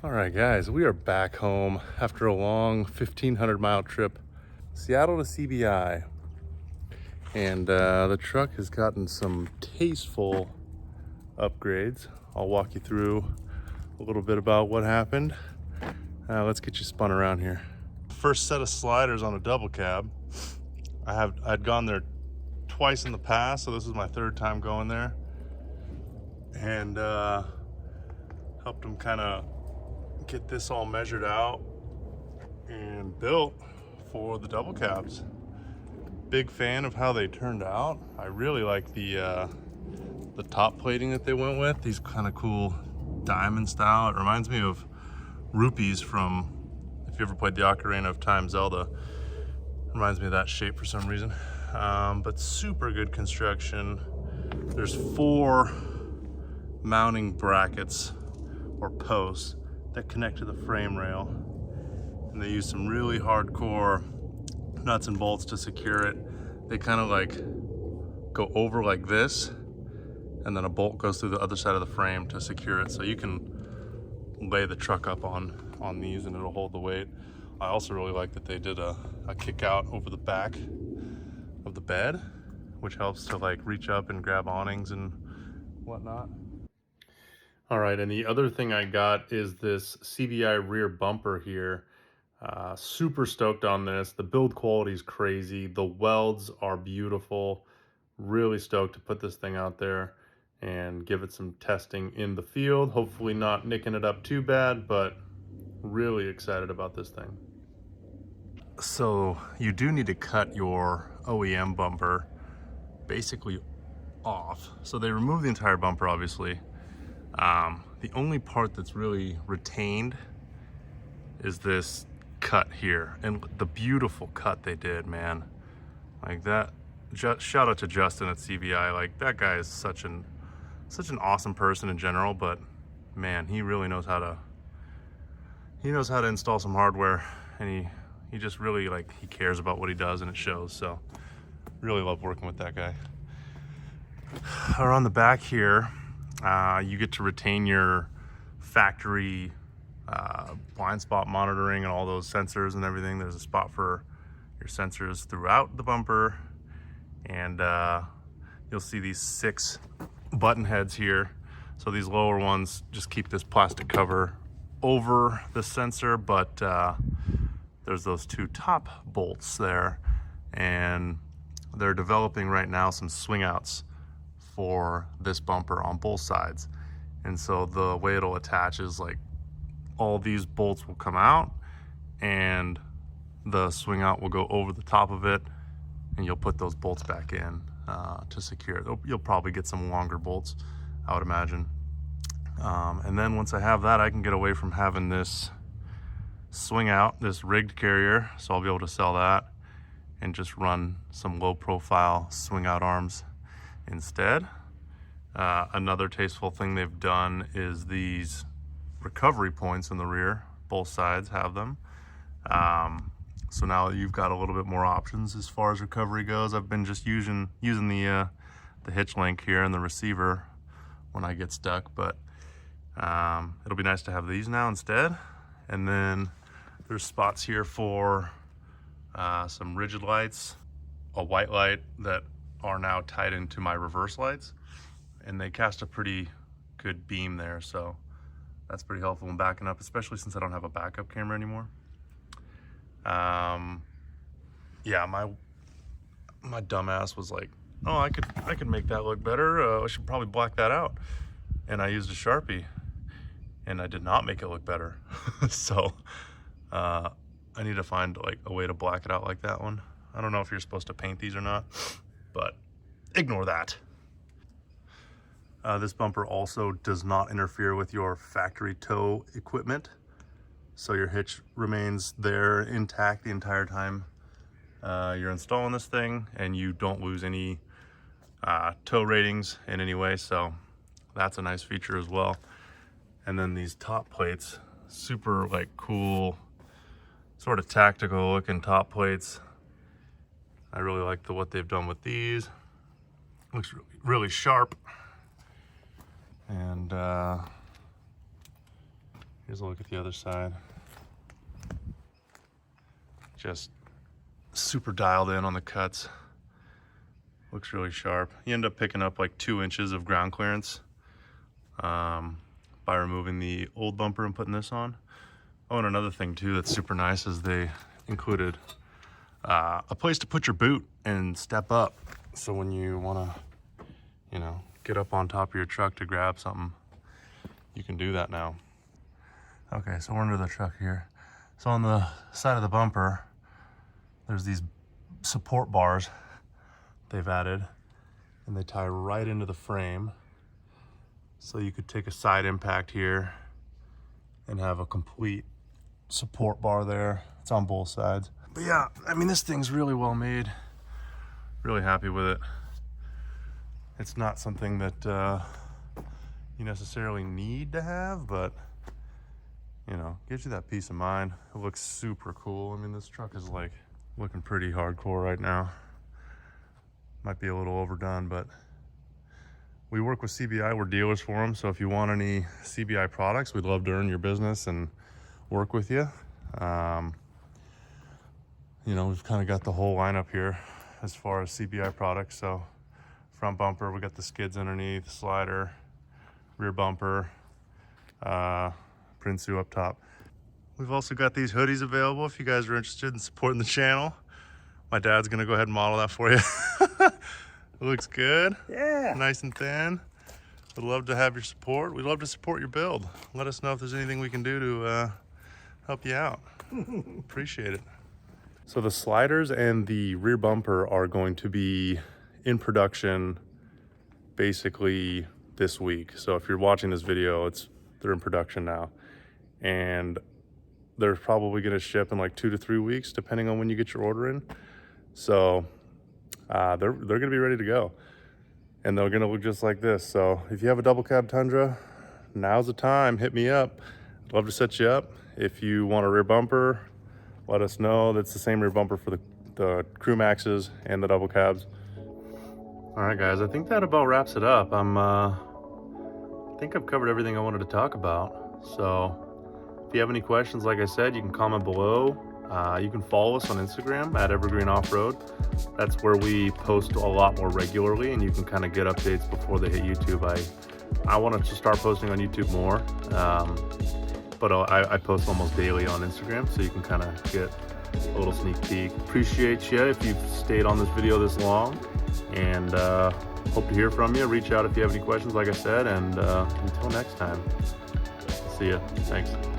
All right, guys, we are back home after a long 1,500-mile trip, Seattle to CBI. And the truck has gotten some tasteful upgrades. I'll walk you through a little bit about what happened. Let's get you spun around here. First set of sliders on a double cab. I'd gone there twice in the past, so this is my third time going there. And helped them kind of get this all measured out and built for the double cabs. Big fan of how they turned out. I really like the top plating that they went with. These kind of cool diamond style. It reminds me of rupees from, if you ever played the Ocarina of Time Zelda. Reminds me of that shape for some reason. But super good construction. There's 4 mounting brackets or posts that connect to the frame rail, and they use some really hardcore nuts and bolts to secure it. They kind of like go over like this, and then a bolt goes through the other side of the frame to secure it, so you can lay the truck up on these and it'll hold the weight. I also really like that they did a kick out over the back of the bed, which helps to like reach up and grab awnings and whatnot. All right, and the other thing I got is this CBI rear bumper here. Super stoked on this. The build quality is crazy. The welds are beautiful. Really stoked to put this thing out there and give it some testing in the field. Hopefully not nicking it up too bad, but really excited about this thing. So you do need to cut your OEM bumper basically off. So they removed the entire bumper, obviously. The only part that's really retained is this cut here, and the beautiful cut they did, man. Like that, shout out to Justin at CBI. Like, that guy is such an awesome person in general, but man, he really knows how to install some hardware, and he just really, like, he cares about what he does, and it shows. So really love working with that guy. Around the back here, you get to retain your factory blind spot monitoring and all those sensors and everything. There's a spot for your sensors throughout the bumper, and you'll see these 6 button heads here. So these lower ones just keep this plastic cover over the sensor, but there's those 2 top bolts there, and they're developing right now some swing outs for this bumper on both sides. And so the way it'll attach is like all these bolts will come out and the swing out will go over the top of it, and you'll put those bolts back in to secure it. You'll probably get some longer bolts, I would imagine. And then once I have that, I can get away from having this swing out, this rigged carrier, so I'll be able to sell that and just run some low profile swing out arms instead. Another tasteful thing they've done is these recovery points in the rear. Both sides have them. So now you've got a little bit more options as far as recovery goes. I've been just using the hitch link here and the receiver when I get stuck, but it'll be nice to have these now instead. And then there's spots here for some rigid lights, a white light that are now tied into my reverse lights, and they cast a pretty good beam there, so that's pretty helpful when backing up, especially since I don't have a backup camera anymore. Yeah, my dumbass was like, oh, I could make that look better. I should probably black that out, and I used a Sharpie, and I did not make it look better. So I need to find like a way to black it out like that one. I don't know if you're supposed to paint these or not, but ignore that. This bumper also does not interfere with your factory tow equipment, so your hitch remains there intact the entire time you're installing this thing, and you don't lose any tow ratings in any way, so that's a nice feature as well. And then these top plates, super like cool, sort of tactical looking top plates. I really like what they've done with these. Looks really sharp. And Here's a look at the other side. Just super dialed in on the cuts. Looks really sharp. You end up picking up like 2 inches of ground clearance by removing the old bumper and putting this on. Oh, and another thing too that's super nice is they included a place to put your boot and step up. So when you want to, you know, get up on top of your truck to grab something, you can do that now. Okay, so we're under the truck here. So on the side of the bumper, there's these support bars they've added, and they tie right into the frame. So you could take a side impact here and have a complete support bar there. It's on both sides. But yeah, I mean, this thing's really well made. Really happy with it. It's not something that you necessarily need to have, but you know, gives you that peace of mind. It looks super cool. I mean, this truck is like looking pretty hardcore right now. Might be a little overdone, but we work with CBI. We're dealers for them. So if you want any CBI products, we'd love to earn your business and work with you. You know, we've kind of got the whole lineup here as far as CBI products. So front bumper, we got the skids underneath, slider, rear bumper, Prinsu up top. We've also got these hoodies available if you guys are interested in supporting the channel. My dad's gonna go ahead and model that for you. It looks good. Yeah. Nice and thin. Would love to have your support. We'd love to support your build. Let us know if there's anything we can do to help you out. Appreciate it. So the sliders and the rear bumper are going to be in production basically this week. So if you're watching this video, they're in production now. And they're probably gonna ship in like 2 to 3 weeks, depending on when you get your order in. So they're gonna be ready to go, and they're gonna look just like this. So if you have a double cab Tundra, now's the time. Hit me up. I'd love to set you up. If you want a rear bumper, let us know. That's the same rear bumper for the Crew Maxes and the double cabs. All right, guys, I think that about wraps it up. I think I've covered everything I wanted to talk about. So if you have any questions, like I said, you can comment below. You can follow us on Instagram at Evergreen Offroad. That's where we post a lot more regularly, and you can kind of get updates before they hit YouTube. I wanted to start posting on YouTube more, but I post almost daily on Instagram, so you can kind of get a little sneak peek. Appreciate you if you've stayed on this video this long, and hope to hear from you. Reach out if you have any questions, like I said, and until next time, see ya. Thanks.